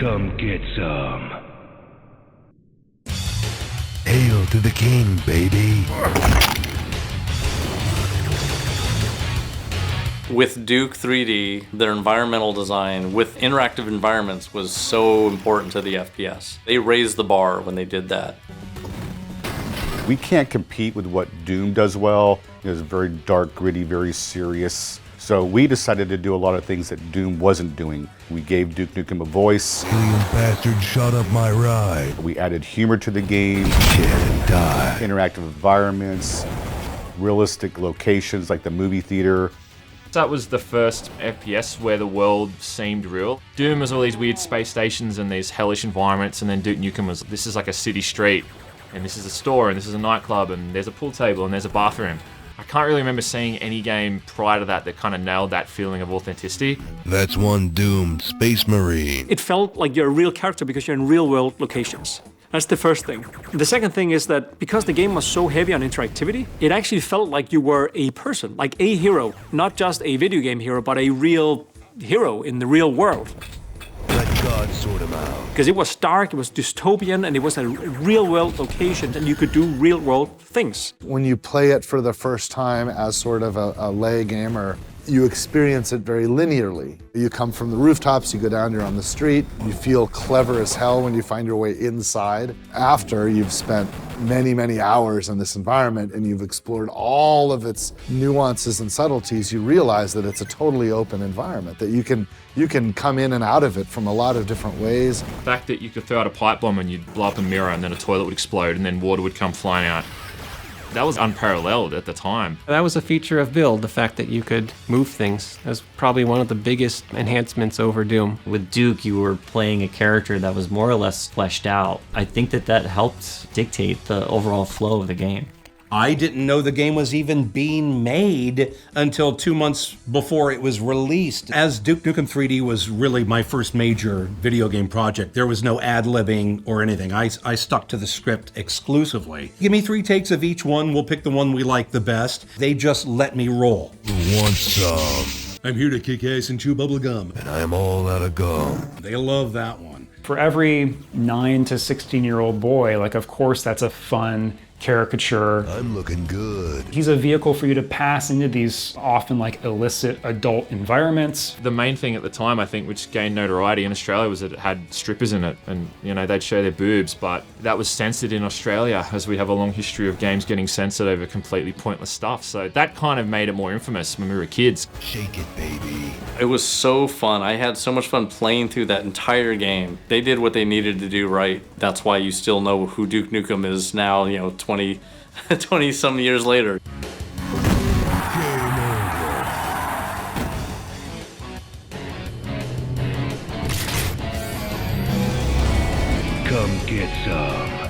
Come get some. Hail to the king, baby. With Duke 3D, their environmental design with interactive environments was so important to the FPS. They raised the bar when they did that. We can't compete with what Doom does well. It was very dark, gritty, very serious. So we decided to do a lot of things that Doom wasn't doing. We gave Duke Nukem a voice. Alien bastard shot up my ride. We added humor to the game. Shit and die. Interactive environments, realistic locations like the movie theater. That was the first FPS where the world seemed real. Doom was all these weird space stations and these hellish environments, and then Duke Nukem was, this is like a city street, and this is a store, and this is a nightclub, and there's a pool table, and there's a bathroom. I can't really remember seeing any game prior to that that kind of nailed that feeling of authenticity. That's one doomed Space Marine. It felt like you're a real character because you're in real world locations. That's the first thing. The second thing is that because the game was so heavy on interactivity, it actually felt like you were a person, like a hero, not just a video game hero, but a real hero in the real world. Let God sort him out. Because it was dark, it was dystopian, and it was a real world location, and you could do real world things. When you play it for the first time as sort of a lay gamer, you experience it very linearly. You come from the rooftops, you go down, you're on the street, you feel clever as hell when you find your way inside. After you've spent many, many hours in this environment and you've explored all of its nuances and subtleties, you realize that it's a totally open environment, that you can come in and out of it from a lot of different ways. The fact that you could throw out a pipe bomb and you'd blow up a mirror and then a toilet would explode and then water would come flying out. That was unparalleled at the time. That was a feature of Build, the fact that you could move things. That was probably one of the biggest enhancements over Doom. With Duke, you were playing a character that was more or less fleshed out. I think that helped dictate the overall flow of the game. I didn't know the game was even being made until 2 months before it was released. As Duke Nukem 3D was really my first major video game project, there was no ad-libbing or anything. I stuck to the script exclusively. Give me 3 takes of each one, we'll pick the one we like the best. They just let me roll. Who wants some? I'm here to kick ass and chew bubblegum. And I'm all out of gum. They love that one. For every 9 to 16-year-old boy, like, of course that's a fun caricature. I'm looking good. He's a vehicle for you to pass into these often like illicit adult environments. The main thing at the time, I think, which gained notoriety in Australia was that it had strippers in it, and they'd show their boobs, but that was censored in Australia, as we have a long history of games getting censored over completely pointless stuff. So that kind of made it more infamous when we were kids. Shake it, baby. It was so fun. I had so much fun playing through that entire game. They did what they needed to do right. That's why you still know who Duke Nukem is now, 20 some years later. Come get some.